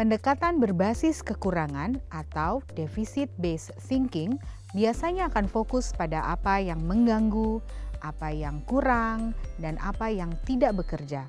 Pendekatan berbasis kekurangan atau deficit-based thinking biasanya akan fokus pada apa yang mengganggu, apa yang kurang, dan apa yang tidak bekerja.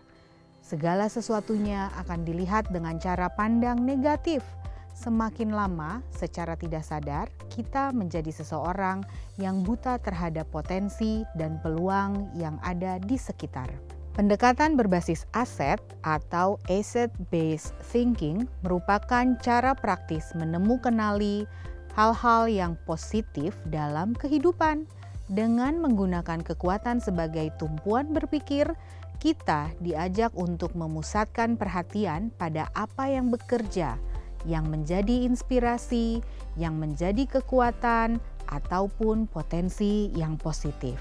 Segala sesuatunya akan dilihat dengan cara pandang negatif. Semakin lama, secara tidak sadar, kita menjadi seseorang yang buta terhadap potensi dan peluang yang ada di sekitar. Pendekatan berbasis aset atau asset-based thinking merupakan cara praktis menemukanali hal-hal yang positif dalam kehidupan. Dengan menggunakan kekuatan sebagai tumpuan berpikir, kita diajak untuk memusatkan perhatian pada apa yang bekerja, yang menjadi inspirasi, yang menjadi kekuatan, ataupun potensi yang positif.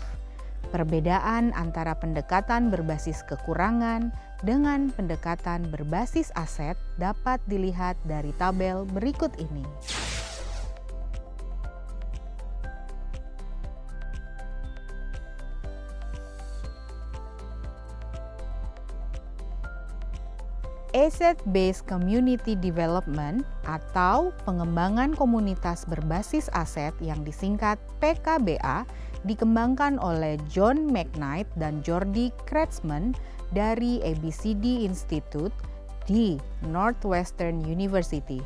Perbedaan antara pendekatan berbasis kekurangan dengan pendekatan berbasis aset dapat dilihat dari tabel berikut ini. Asset-based community development atau pengembangan komunitas berbasis aset yang disingkat PKBA dikembangkan oleh John McKnight dan Jordi Kretschmann dari ABCD Institute di Northwestern University.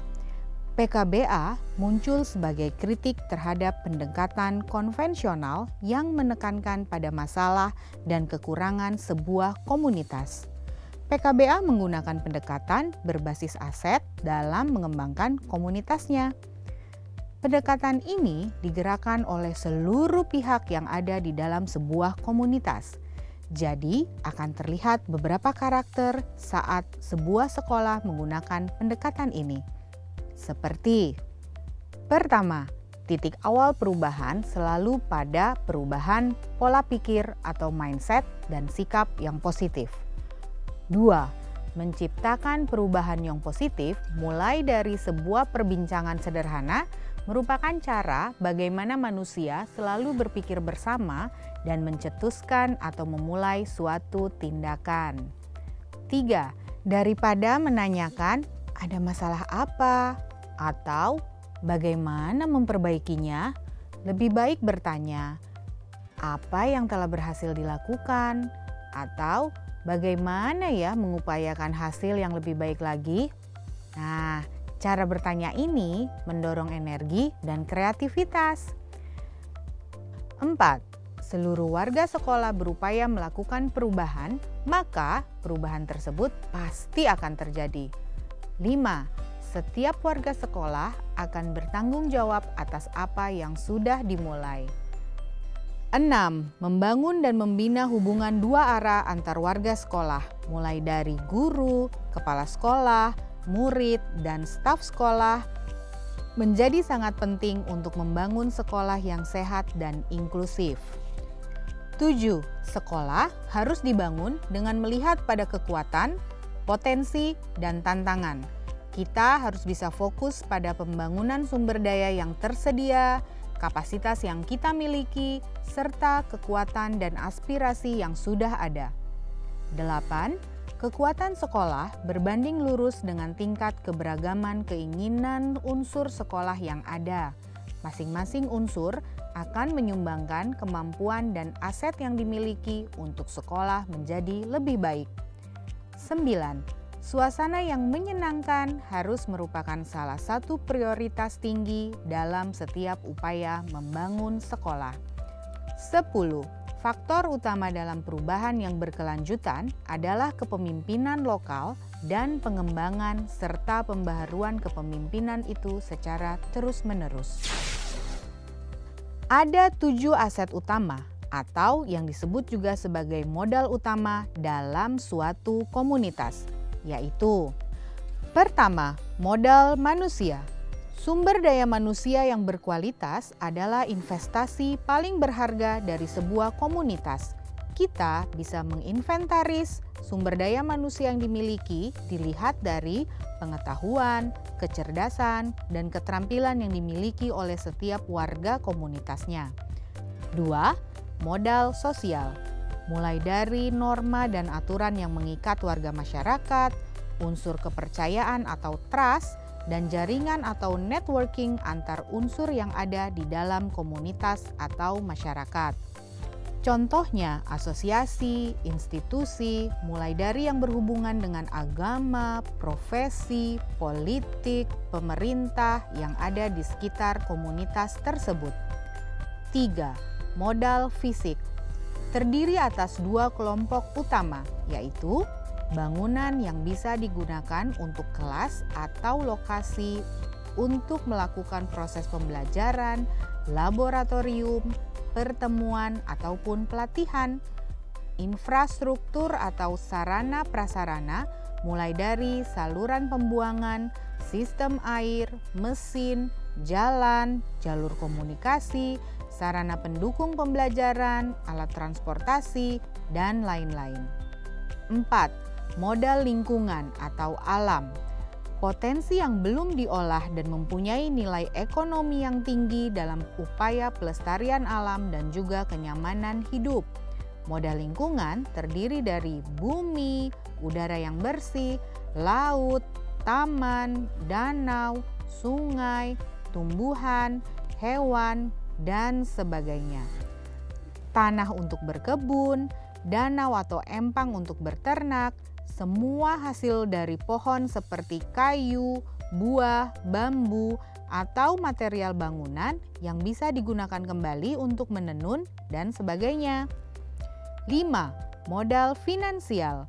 PKBA muncul sebagai kritik terhadap pendekatan konvensional yang menekankan pada masalah dan kekurangan sebuah komunitas. PKBA menggunakan pendekatan berbasis aset dalam mengembangkan komunitasnya. Pendekatan ini digerakkan oleh seluruh pihak yang ada di dalam sebuah komunitas. Jadi, akan terlihat beberapa karakter saat sebuah sekolah menggunakan pendekatan ini. Seperti, pertama, titik awal perubahan selalu pada perubahan pola pikir atau mindset dan sikap yang positif. 2. Menciptakan perubahan yang positif mulai dari sebuah perbincangan sederhana merupakan cara bagaimana manusia selalu berpikir bersama dan mencetuskan atau memulai suatu tindakan. 3. Daripada menanyakan ada masalah apa atau bagaimana memperbaikinya, lebih baik bertanya apa yang telah berhasil dilakukan atau bagaimana ya mengupayakan hasil yang lebih baik lagi. Nah, cara bertanya ini mendorong energi dan kreativitas. 4. Seluruh warga sekolah berupaya melakukan perubahan, maka perubahan tersebut pasti akan terjadi. 5. Setiap warga sekolah akan bertanggung jawab atas apa yang sudah dimulai. 6. Membangun dan membina hubungan dua arah antar warga sekolah, mulai dari guru, kepala sekolah, murid, dan staf sekolah, menjadi sangat penting untuk membangun sekolah yang sehat dan inklusif. 7. Sekolah harus dibangun dengan melihat pada kekuatan, potensi, dan tantangan. Kita harus bisa fokus pada pembangunan sumber daya yang tersedia, kapasitas yang kita miliki, serta kekuatan dan aspirasi yang sudah ada. 8. Kekuatan sekolah berbanding lurus dengan tingkat keberagaman keinginan unsur sekolah yang ada. Masing-masing unsur akan menyumbangkan kemampuan dan aset yang dimiliki untuk sekolah menjadi lebih baik. 9. Suasana yang menyenangkan harus merupakan salah satu prioritas tinggi dalam setiap upaya membangun sekolah. 10. Faktor utama dalam perubahan yang berkelanjutan adalah kepemimpinan lokal dan pengembangan serta pembaharuan kepemimpinan itu secara terus-menerus. Ada 7 aset utama atau yang disebut juga sebagai modal utama dalam suatu komunitas, yaitu pertama, modal manusia. Sumber daya manusia yang berkualitas adalah investasi paling berharga dari sebuah komunitas. Kita bisa menginventaris sumber daya manusia yang dimiliki dilihat dari pengetahuan, kecerdasan, dan keterampilan yang dimiliki oleh setiap warga komunitasnya. 2. Modal sosial. Mulai dari norma dan aturan yang mengikat warga masyarakat, unsur kepercayaan atau trust, dan jaringan atau networking antar unsur yang ada di dalam komunitas atau masyarakat. Contohnya, asosiasi, institusi, mulai dari yang berhubungan dengan agama, profesi, politik, pemerintah yang ada di sekitar komunitas tersebut. 3. Modal fisik. Terdiri atas 2 kelompok utama, yaitu bangunan yang bisa digunakan untuk kelas atau lokasi untuk melakukan proses pembelajaran, laboratorium, pertemuan ataupun pelatihan, infrastruktur atau sarana prasarana mulai dari saluran pembuangan, sistem air, mesin, jalan, jalur komunikasi, sarana pendukung pembelajaran, alat transportasi, dan lain-lain. 4. Modal lingkungan atau alam. Potensi yang belum diolah dan mempunyai nilai ekonomi yang tinggi dalam upaya pelestarian alam dan juga kenyamanan hidup. Modal lingkungan terdiri dari bumi, udara yang bersih, laut, taman, danau, sungai, tumbuhan, hewan, dan sebagainya. Tanah untuk berkebun, danau atau empang untuk berternak, semua hasil dari pohon seperti kayu, buah, bambu, atau material bangunan yang bisa digunakan kembali untuk menenun dan sebagainya. 5. Modal finansial.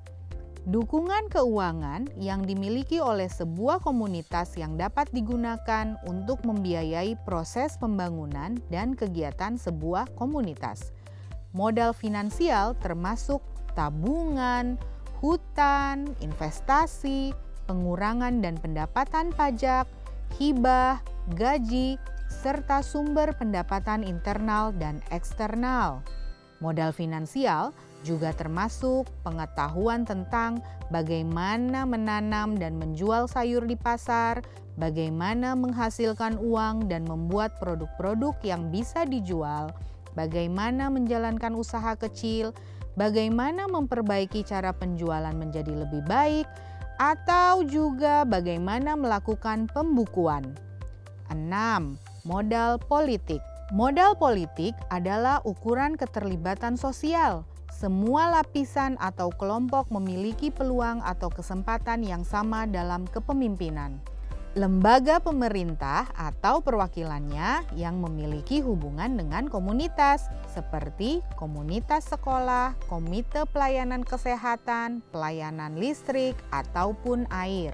Dukungan keuangan yang dimiliki oleh sebuah komunitas yang dapat digunakan untuk membiayai proses pembangunan dan kegiatan sebuah komunitas. Modal finansial termasuk tabungan, hutan, investasi, pengurangan dan pendapatan pajak, hibah, gaji, serta sumber pendapatan internal dan eksternal. Modal finansial juga termasuk pengetahuan tentang bagaimana menanam dan menjual sayur di pasar, bagaimana menghasilkan uang dan membuat produk-produk yang bisa dijual, bagaimana menjalankan usaha kecil, bagaimana memperbaiki cara penjualan menjadi lebih baik, atau juga bagaimana melakukan pembukuan. 6. Modal politik. Modal politik adalah ukuran keterlibatan sosial. Semua lapisan atau kelompok memiliki peluang atau kesempatan yang sama dalam kepemimpinan. Lembaga pemerintah atau perwakilannya yang memiliki hubungan dengan komunitas seperti komunitas sekolah, komite pelayanan kesehatan, pelayanan listrik, ataupun air.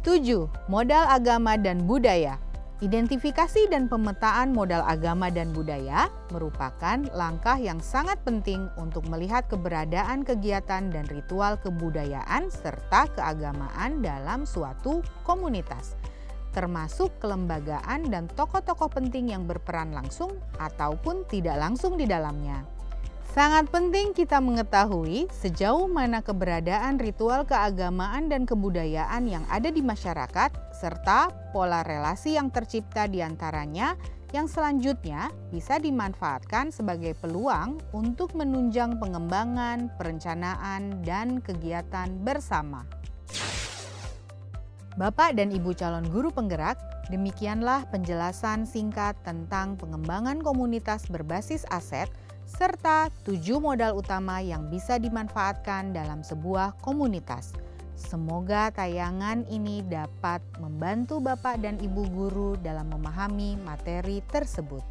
7. Modal agama dan budaya. Identifikasi dan pemetaan modal agama dan budaya merupakan langkah yang sangat penting untuk melihat keberadaan kegiatan dan ritual kebudayaan serta keagamaan dalam suatu komunitas, termasuk kelembagaan dan tokoh-tokoh penting yang berperan langsung ataupun tidak langsung di dalamnya. Sangat penting kita mengetahui sejauh mana keberadaan ritual keagamaan dan kebudayaan yang ada di masyarakat, serta pola relasi yang tercipta di antaranya yang selanjutnya bisa dimanfaatkan sebagai peluang untuk menunjang pengembangan, perencanaan, dan kegiatan bersama. Bapak dan Ibu calon guru penggerak, demikianlah penjelasan singkat tentang pengembangan komunitas berbasis aset serta 7 modal utama yang bisa dimanfaatkan dalam sebuah komunitas. Semoga tayangan ini dapat membantu Bapak dan Ibu guru dalam memahami materi tersebut.